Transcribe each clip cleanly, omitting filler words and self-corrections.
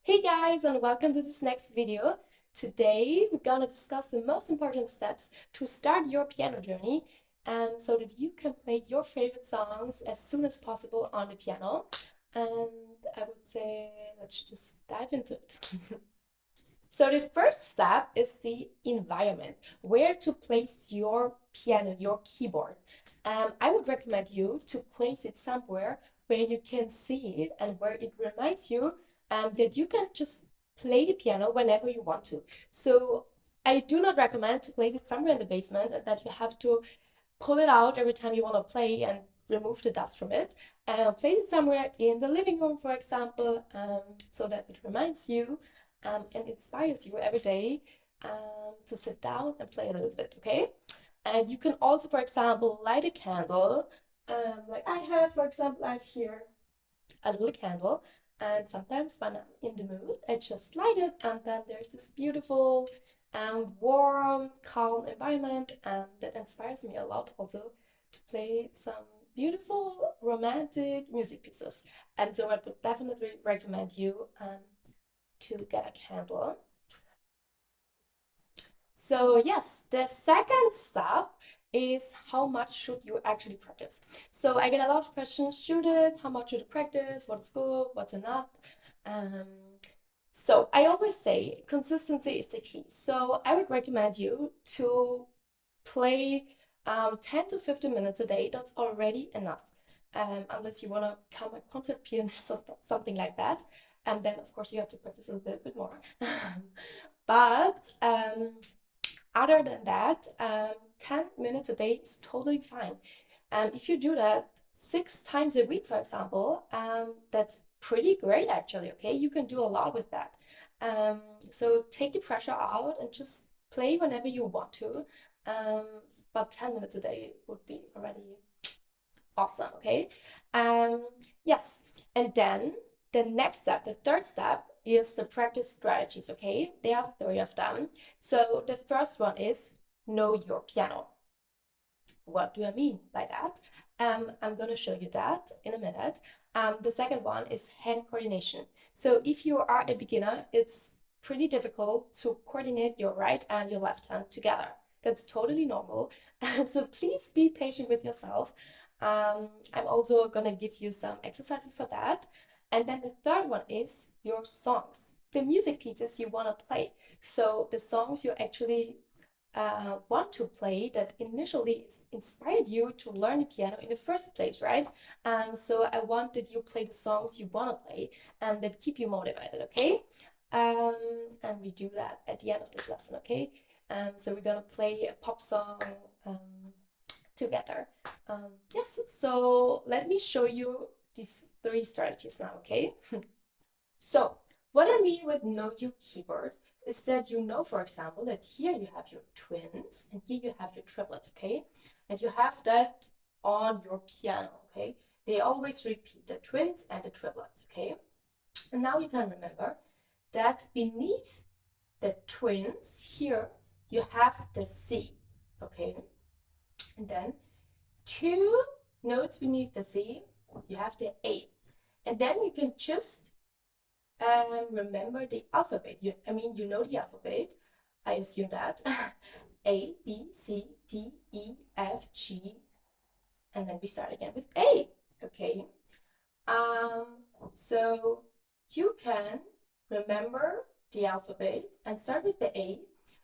Hey guys, and welcome to this next video. Today we're gonna discuss the most important steps to start your piano journey and so that you can play your favorite songs as soon as possible on the piano. And I would say let's just dive into it. So the first step is the environment, where to place your piano, your keyboard. I would recommend you to place it somewhere where you can see it and where it reminds you that you can just play the piano whenever you want to. So I do not recommend to place it somewhere in the basement and that you have to pull it out every time you want to play and remove the dust from it. Place it somewhere in the living room, for example, so that it reminds you and inspires you every day to sit down and play a little bit, okay? And you can also, for example, light a candle. Like I have, for example, I have here a little candle. And sometimes when I'm in the mood, I just light it, and then there's this beautiful warm, calm environment, and that inspires me a lot also to play some beautiful romantic music pieces. And so I would definitely recommend you to get a candle. So yes, the second step is how much should you actually practice? So I get a lot of questions, should it? How much should you practice? What's good? What's enough? Um, so I always say consistency is the key. So I would recommend you to play 10 to 15 minutes a day. That's already enough. Unless you want to become a concert pianist or something like that. And then, of course, you have to practice a little bit more. But other than that, 10 minutes a day is totally fine. If you do that 6 times a week, for example, that's pretty great actually, okay? You can do a lot with that. Um, so take the pressure out and just play whenever you want to. Um, but 10 minutes a day would be already awesome, okay? Um, yes, and then the next step, the third step, is the practice strategies, okay? There are three of them. So the first one is know your piano. What do I mean by that? I'm going to show you that in a minute. The second one is hand coordination. So if you are a beginner, it's pretty difficult to coordinate your right and your left hand together. That's totally normal. So please be patient with yourself. I'm also going to give you some exercises for that. And then the third one is your songs, the music pieces you want to play. So the songs you actually want to play that initially inspired you to learn the piano in the first place, right? So I want that you play the songs you want to play and that keep you motivated, okay? Um, and we do that at the end of this lesson, okay? So we're gonna play a pop song together. Yes, so let me show you these three strategies now, okay? So, what I mean with know your keyboard is that you know, for example, that here you have your twins and here you have your triplets, okay? And you have that on your piano, okay? They always repeat the twins and the triplets, okay? And now you can remember that beneath the twins here you have the C, okay? And then two notes beneath the C, you have the A. And then you can just remember the alphabet. You know the alphabet. I assume that. A, B, C, D, E, F, G, and then we start again with A. Okay. So you can remember the alphabet and start with the A.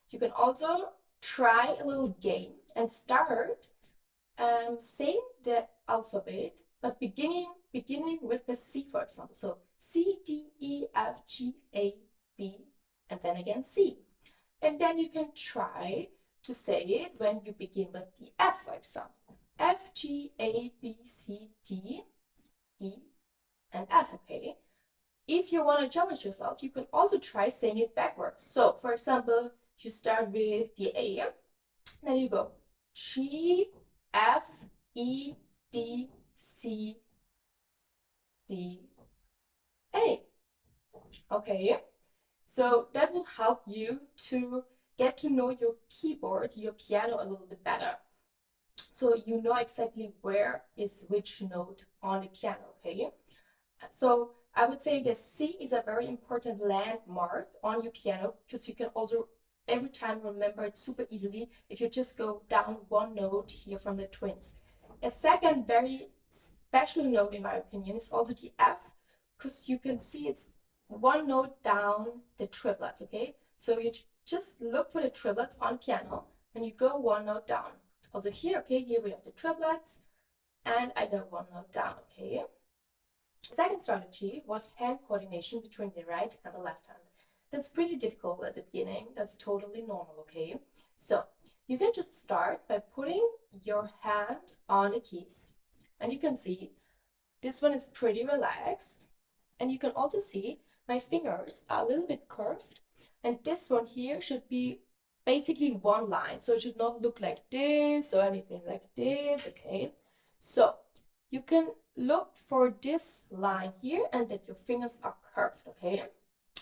You can also try a little game and start saying the alphabet, but beginning with the C, for example. So C, D, E, F, G, A, B, and then again C. And then you can try to say it when you begin with the F, for example. F, G, A, B, C, D, E, and F, okay? If you want to challenge yourself, you can also try saying it backwards. So, for example, you start with the A, then you go G, F, E, D, C, B, A. Okay, so that will help you to get to know your keyboard, your piano a little bit better. So you know exactly where is which note on the piano, okay? So I would say the C is a very important landmark on your piano because you can also every time remember it super easily if you just go down one note here from the twins. A second very special note in my opinion is also the F because you can see it's one note down the triplets, okay? So you just look for the triplets on piano and you go one note down. Also here, okay, here we have the triplets and I go one note down, okay? The second strategy was hand coordination between the right and the left hand. That's pretty difficult at the beginning. That's totally normal, okay? So you can just start by putting your hand on the keys. And you can see this one is pretty relaxed. And you can also see my fingers are a little bit curved. And this one here should be basically one line. So it should not look like this or anything like this, okay? So you can look for this line here and that your fingers are curved, okay?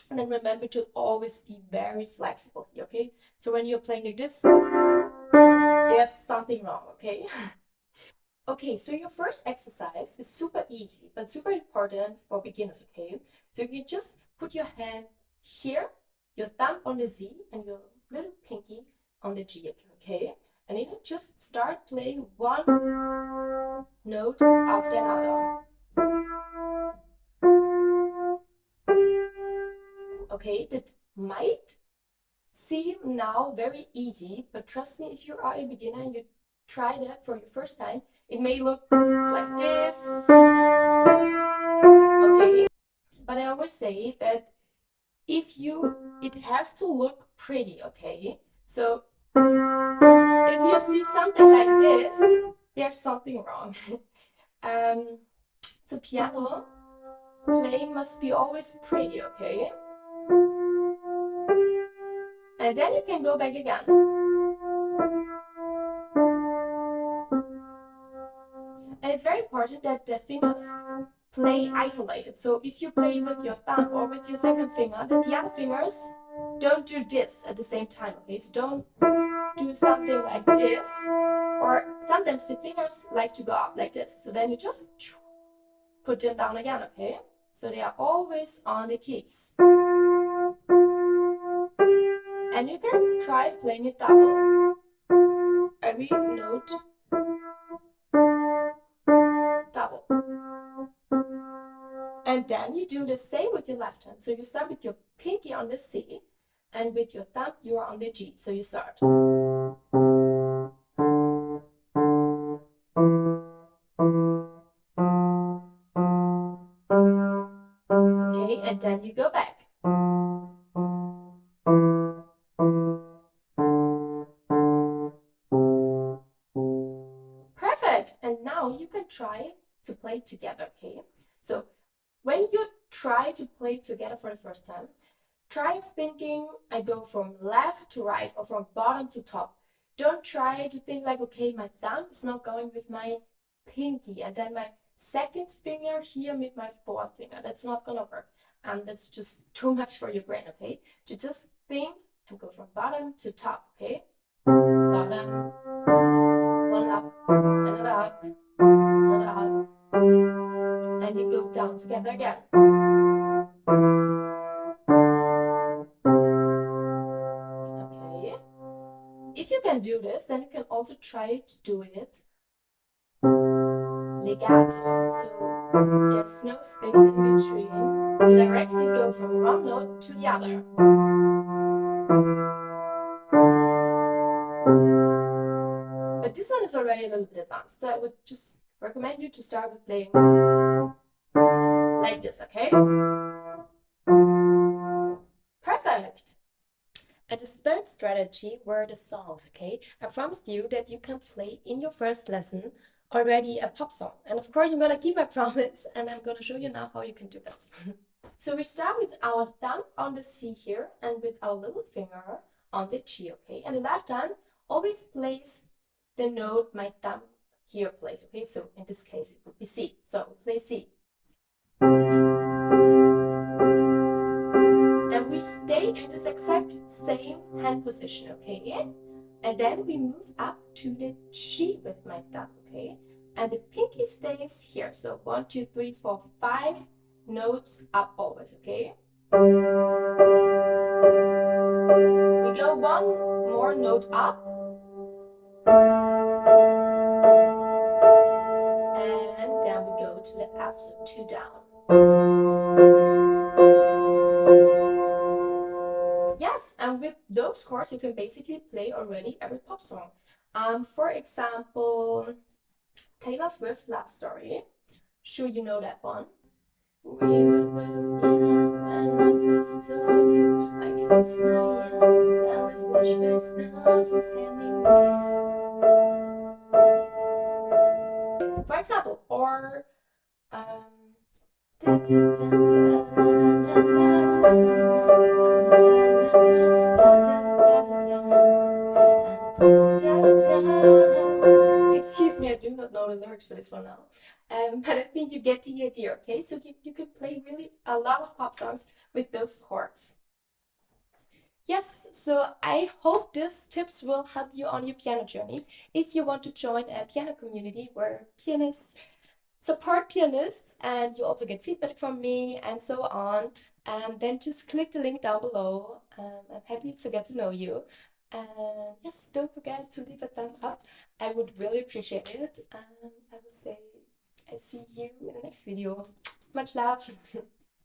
And then remember to always be very flexible here, okay? So when you're playing like this, there's something wrong, okay? Okay, so your first exercise is super easy, but super important for beginners, okay? So you can just put your hand here, your thumb on the Z, and your little pinky on the G, okay? And you just start playing one note after another. Okay, that might seem now very easy, but trust me, if you are a beginner and you try that for your first time, it may look like this. Okay, but I always say that it has to look pretty, okay? So if you see something like this, there's something wrong. So piano playing must be always pretty, okay? And then you can go back again. And it's very important that the fingers play isolated. So if you play with your thumb or with your second finger, that the other fingers don't do this at the same time, okay? So don't do something like this. Or sometimes the fingers like to go up like this. So then you just put them down again, okay? So they are always on the keys. And you can try playing it double. Every note double. And then you do the same with your left hand. So you start with your pinky on the C, and with your thumb you are on the G. So you start. Okay, and then you go back. Perfect. And now you can try to play together, okay? So when you try to play together for the first time, try thinking I go from left to right or from bottom to top. Don't try to think like, okay, my thumb is not going with my pinky and then my second finger here with my fourth finger. That's not gonna work. That's just too much for your brain, okay? To just think and go from bottom to top, okay? Bottom, one up, another up, another up, and you go down together again. Okay. If you can do this, then you can also try to do it legato. So there's no space in between. You directly go from one note to the other. But this one is already a little bit advanced, so I would just recommend you to start with playing like this, okay? Perfect. And the third strategy were the songs, okay? I promised you that you can play in your first lesson already a pop song. And of course, I'm gonna keep my promise and I'm gonna show you now how you can do that. So we start with our thumb on the C here and with our little finger on the G, okay? And the left hand always plays the note my thumb here plays, okay? So in this case, it would be C. So play C. And we stay in this exact same hand position, okay? And then we move up to the G with my thumb, okay? And the pinky stays here. So 1, 2, 3, 4, 5. notes up always, okay? We go one more note up, and then we go to the F, so 2 down. Yes, and with those chords, you can basically play already every pop song. For example, Taylor Swift Love Story. Sure, you know that one. We were both young when I first saw you. I closed my eyes and the flashback stars. I'm standing there. For example, or excuse me, I do not know the lyrics for this one now. But I think you get the idea, okay? So you could play really a lot of pop songs with those chords. Yes, so I hope these tips will help you on your piano journey. If you want to join a piano community where pianists support pianists and you also get feedback from me and so on, then just click the link down below. I'm happy to get to know you. And yes, don't forget to leave a thumbs up. I would really appreciate it. And I would say I see you in the next video. Much love.